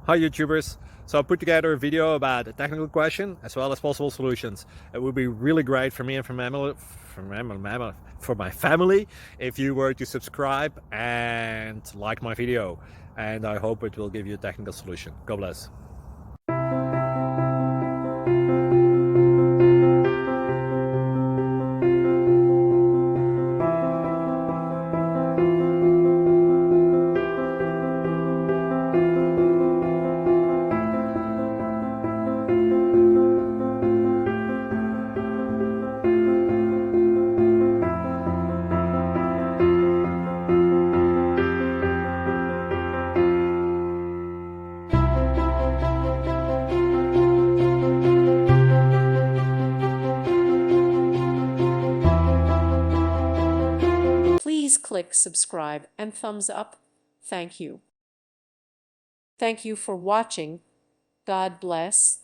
Hi YouTubers! So I put together a video about a technical question as well as possible solutions. It would be really great for me and for my family if you were to subscribe and like my video, and I hope it will give you a technical solution. God bless. Please click subscribe and thumbs up. Thank you. Thank you for watching. God bless.